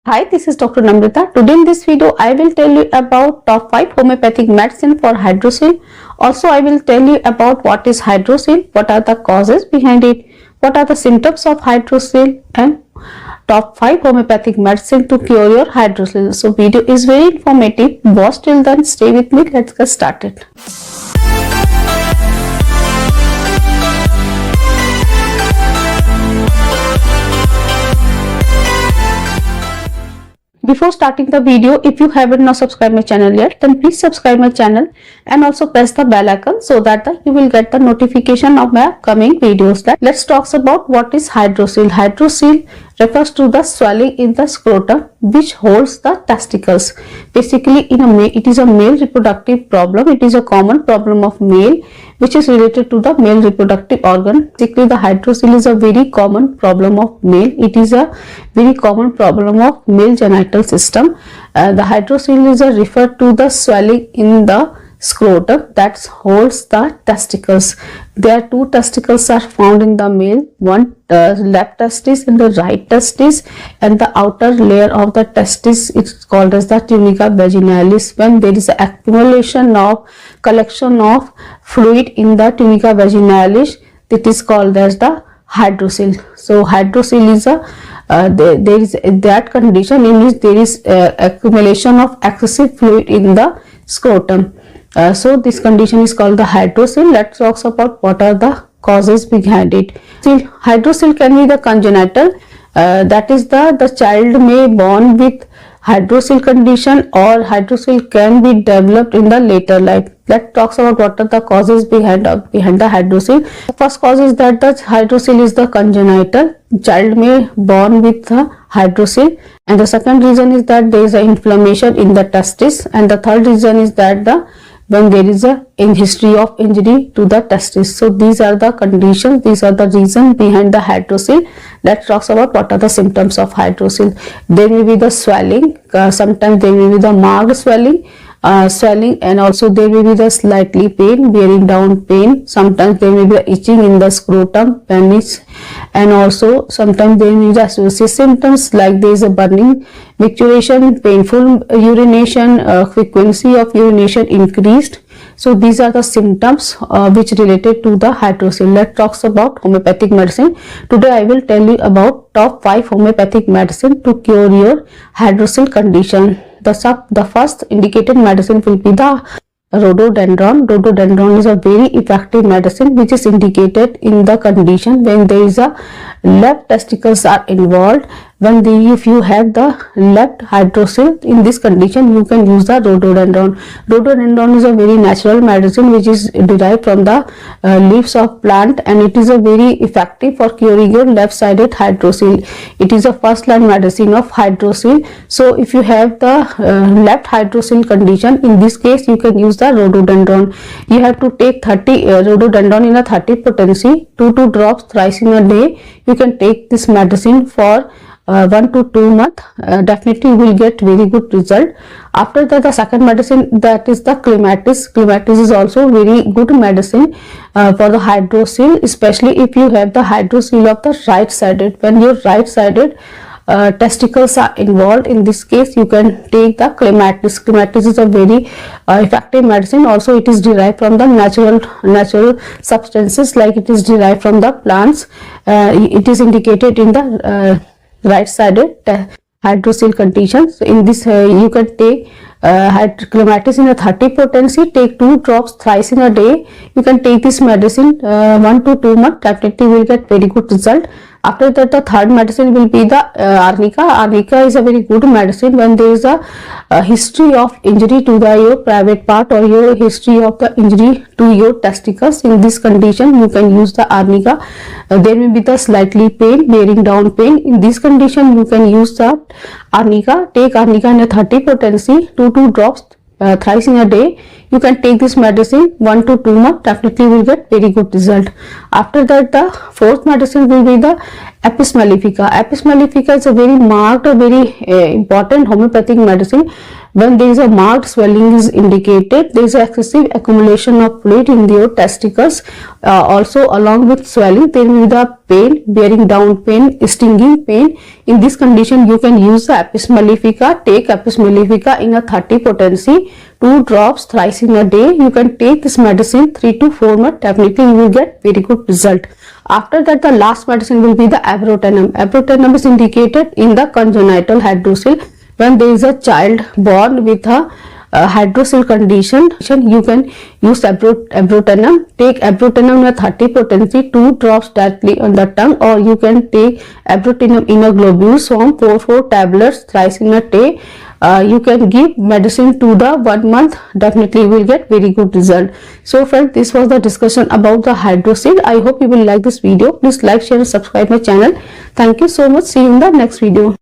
Hi, this is Dr. Namrita. Today in this video, I will tell you about top 5 homeopathic medicine for hydrocele. Also, I will tell you about what is hydrocele, what are the causes behind it, what are the symptoms of hydrocele, and top 5 homeopathic medicine to cure your hydrocele. So, video is very informative. Watch till then. Stay with me. Let's get started. Before starting the video, if you haven't now subscribed my channel yet, then please subscribe my channel and also press the bell icon so that you will get the notification of my upcoming videos. Let's talk about what is hydrocele. Hydrocele refers to the swelling in the scrotum which holds the testicles. Basically, it is a male reproductive problem. It is a common problem of male which is related to the male reproductive organ. Basically, the hydrocele is a very common problem of male. It is a very common problem of male genital system. The hydrocele is referred to the swelling in the scrotum that holds the testicles. There are two testicles are found in the male, one left testis and the right testis, and the outer layer of the testis is called as the tunica vaginalis. When there is an accumulation of collection of fluid in the tunica vaginalis, it is called as the hydrocele. So hydrocele is there is that condition in which there is accumulation of excessive fluid in the scrotum. So this condition is called the hydrocele. Let's talk about what are the causes behind it. Hydrocele can be the congenital, that is the child may born with hydrocele condition, or hydrocele can be developed in the later life. Let's talk about what are the causes behind the hydrocele. The first cause is that the hydrocele is the congenital. Child may born with the hydrocele, and the second reason is that there is an inflammation in the testis, and the third reason is that when there is a history of injury to the testis. So these are the conditions, these are the reasons behind the hydrocele. Let's talk about what are the symptoms of hydrocele. There may be the swelling, sometimes there may be the mild swelling, and also there may be the slightly pain, bearing down pain. Sometimes there may be the itching in the scrotum, penis, and also sometimes there may be the associated symptoms like there is a burning, micturition, painful urination, frequency of urination increased. So these are the symptoms which related to the hydrocele. Let's talk about homeopathic medicine. Today I will tell you about top 5 homeopathic medicine to cure your hydrocele condition. The first indicated medicine will be the rhododendron. Rhododendron is a very effective medicine which is indicated in the condition when there is a left testicles are involved. If you have the left hydrocele, in this condition you can use the rhododendron. Rhododendron is a very natural medicine which is derived from the leaves of plant, and it is a very effective for curing your left-sided hydrocele. It is a first-line medicine of hydrocele. So if you have the left hydrocele condition, in this case you can use the rhododendron. You have to take 30 rhododendron in a 30 potency, 2 drops thrice in a day. You can take this medicine for 1 to 2 months. Definitely you will get very good result. After that, the second medicine, that is the clematis. Clematis is also very good medicine for the hydrocele, especially if you have the hydrocele of the right sided. When your right sided testicles are involved, in this case you can take the clematis. Clematis is a very effective medicine. Also it is derived from the natural substances, like it is derived from the plants. It is indicated in the right-sided hydrocele condition. So in this you can take clematis in a 30 potency, take 2 drops thrice in a day. You can take this medicine 1 to 2 months. Definitely will get very good result. After that, the third medicine will be the arnica. Arnica is a very good medicine when there is a history of injury to your private part, or your history of the injury to your testicles. In this condition you can use the arnica. There may be the slightly pain, bearing down pain. In this condition you can use the arnica. Take arnica in a 30 potency, 2 drops thrice in a day. you can take this medicine 1 to 2 months, definitely will get very good result. After that, the fourth medicine will be the Apis mellifica. Apis mellifica is a very marked or very important homeopathic medicine. When there is a marked swelling is indicated, there is excessive accumulation of fluid in your testicles. Also, along with swelling, there will be the pain, bearing down pain, stinging pain. In this condition, you can use the Apis mellifica. Take Apis mellifica in a 30 potency, 2 drops thrice in a day. You can take this medicine 3 to 4 months. Definitely, you will get very good result. After that, the last medicine will be the Abrotenum. Abrotenum is indicated in the congenital hydrocele. When there is a child born with a hydrocele condition, you can use Abrotenum. Take Abrotenum in a 30 potency, 2 drops directly on the tongue, or you can take Abrotenum in a globules form, 4 tablets thrice in a day. You can give medicine to the 1 month, definitely you will get very good result. So friends, this was the discussion about the hydrocele. I hope you will like this video. Please like, share and subscribe my channel. Thank you so much. See you in the next video.